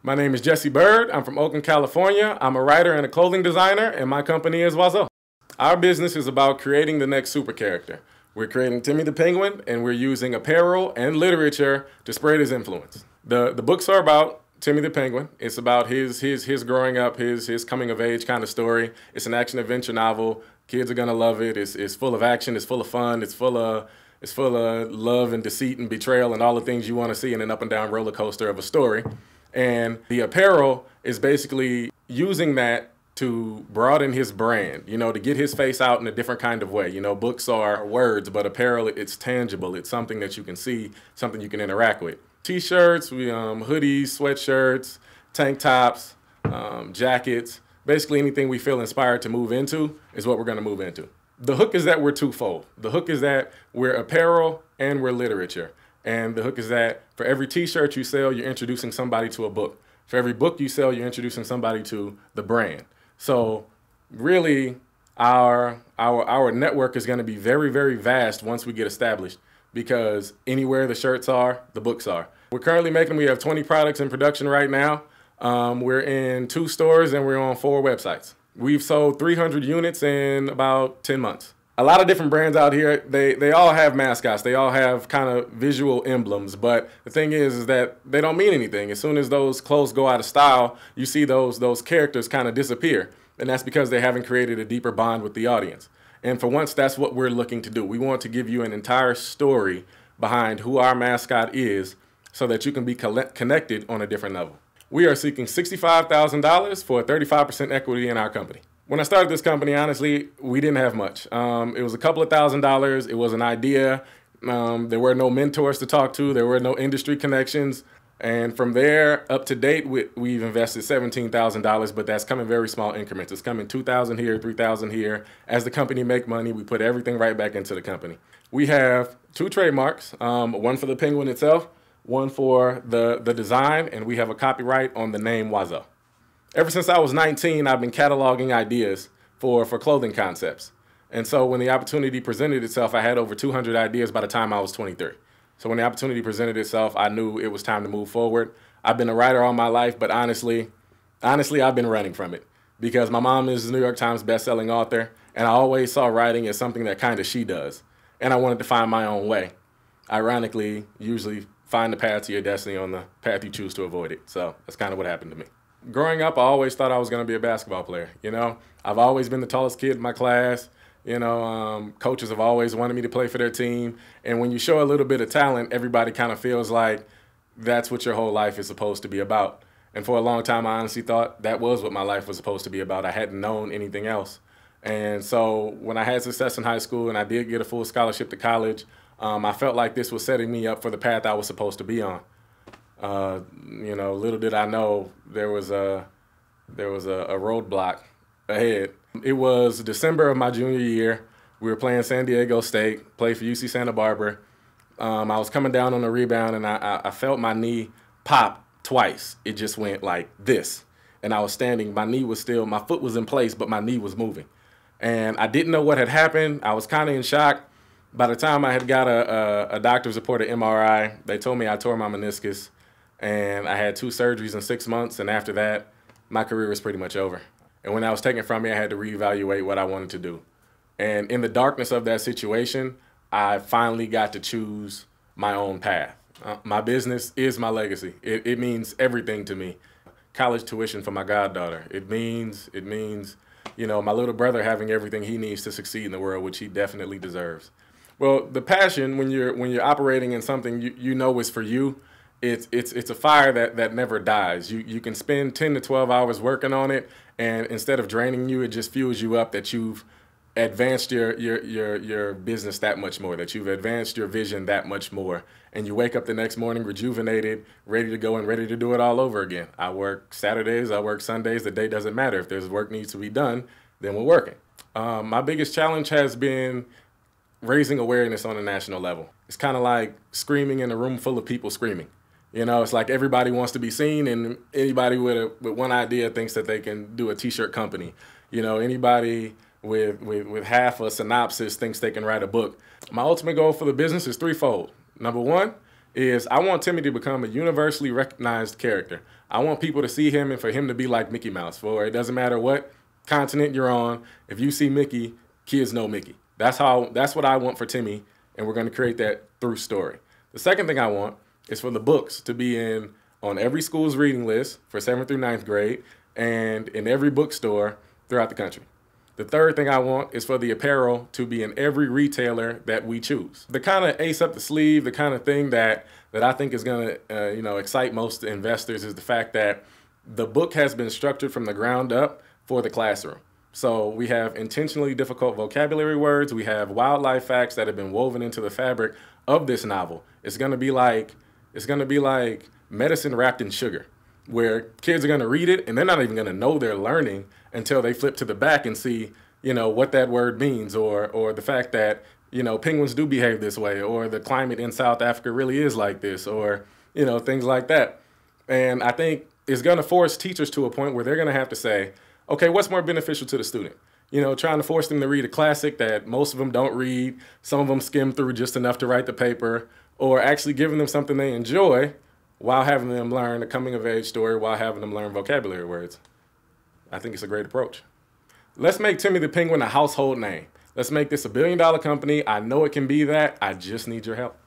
My name is Jesse Bird. I'm from Oakland, California. I'm a writer and a clothing designer, and my company is Wazo. Our business is about creating the next super character. We're creating Timmy the Penguin, and we're using apparel and literature to spread his influence. The books are about Timmy the Penguin. It's about his growing up, his coming of age kind of story. It's an action adventure novel. Kids are gonna love it. It's full of action. It's full of fun. It's full of love and deceit and betrayal and all the things you want to see in an up and down roller coaster of a story. And the apparel is basically using that to broaden his brand, to get his face out in a different kind of way. Books are words, but apparel, it's tangible. It's something that you can see, something you can interact with. T-shirts, hoodies, sweatshirts, tank tops, jackets, basically anything we feel inspired to move into is what we're going to move into. The hook is that we're twofold. The hook is that we're apparel and we're literature. And the hook is that for every t-shirt you sell, you're introducing somebody to a book. For every book you sell, you're introducing somebody to the brand. So really, our network is going to be very, very vast once we get established, because anywhere the shirts are, the books are. We're currently we have 20 products in production right now. We're in 2 stores and we're on 4 websites. We've sold 300 units in about 10 months. A lot of different brands out here, they all have mascots. They all have kind of visual emblems, but the thing is that they don't mean anything. As soon as those clothes go out of style, you see those characters kind of disappear. And that's because they haven't created a deeper bond with the audience. And for once, that's what we're looking to do. We want to give you an entire story behind who our mascot is so that you can be connected on a different level. We are seeking $65,000 for 35% equity in our company. When I started this company, honestly, we didn't have much. It was a couple of $1,000s. It was an idea. There were no mentors to talk to. There were no industry connections. And from there, up to date, we've invested $17,000, but that's coming very small increments. It's coming $2,000 here, $3,000 here. As the company make money, we put everything right back into the company. We have 2 trademarks, one for the penguin itself, one for the design, and we have a copyright on the name Wazo. Ever since I was 19, I've been cataloging ideas for clothing concepts. And so when the opportunity presented itself, I had over 200 ideas by the time I was 23. So when the opportunity presented itself, I knew it was time to move forward. I've been a writer all my life, but honestly, I've been running from it because my mom is a New York Times bestselling author, and I always saw writing as something that kind of she does. And I wanted to find my own way. Ironically, usually find the path to your destiny on the path you choose to avoid it. So that's kind of what happened to me. Growing up, I always thought I was going to be a basketball player. I've always been the tallest kid in my class. Coaches have always wanted me to play for their team. And when you show a little bit of talent, everybody kind of feels like that's what your whole life is supposed to be about. And for a long time, I honestly thought that was what my life was supposed to be about. I hadn't known anything else. And so when I had success in high school and I did get a full scholarship to college, I felt like this was setting me up for the path I was supposed to be on. Little did I know there was a roadblock ahead. It was December of my junior year. We were playing San Diego State, played for UC Santa Barbara. I was coming down on a rebound and I felt my knee pop twice. It just went like this. And I was standing, my foot was in place, but my knee was moving. And I didn't know what had happened. I was kind of in shock. By the time I had got a doctor's report, an MRI, they told me I tore my meniscus. And I had 2 surgeries in 6 months, and after that, my career was pretty much over. And when that was taken from me, I had to reevaluate what I wanted to do. And in the darkness of that situation, I finally got to choose my own path. My business is my legacy. It means everything to me. College tuition for my goddaughter. It means my little brother having everything he needs to succeed in the world, which he definitely deserves. Well, the passion, when you're operating in something you know is for you, it's a fire that never dies. You can spend 10 to 12 hours working on it, and instead of draining you, it just fuels you up that you've advanced your business that much more, that you've advanced your vision that much more, and you wake up the next morning rejuvenated, ready to go and ready to do it all over again. I work Saturdays, I work Sundays, the day doesn't matter. If there's work needs to be done, then we're working. My biggest challenge has been raising awareness on a national level. It's kind of like screaming in a room full of people screaming. It's like everybody wants to be seen, and anybody with one idea thinks that they can do a t-shirt company. Anybody with half a synopsis thinks they can write a book. My ultimate goal for the business is threefold. Number one is I want Timmy to become a universally recognized character. I want people to see him and for him to be like Mickey Mouse. For it doesn't matter what continent you're on, if you see Mickey, kids know Mickey. That's what I want for Timmy, and we're going to create that through story. The second thing I want is for the books to be on every school's reading list for 7th through 9th grade and in every bookstore throughout the country. The third thing I want is for the apparel to be in every retailer that we choose. The kind of ace up the sleeve, the kind of thing that I think is going to excite most investors is the fact that the book has been structured from the ground up for the classroom. So we have intentionally difficult vocabulary words. We have wildlife facts that have been woven into the fabric of this novel. It's going to be like medicine wrapped in sugar, where kids are going to read it and they're not even going to know they're learning until they flip to the back and see, what that word means, or the fact that, penguins do behave this way, or the climate in South Africa really is like this, or, things like that. And I think it's going to force teachers to a point where they're going to have to say, okay, what's more beneficial to the student? Trying to force them to read a classic that most of them don't read, some of them skim through just enough to write the paper, or actually giving them something they enjoy while having them learn a coming-of-age story, while having them learn vocabulary words. I think it's a great approach. Let's make Timmy the Penguin a household name. Let's make this $1 billion company. I know it can be that. I just need your help.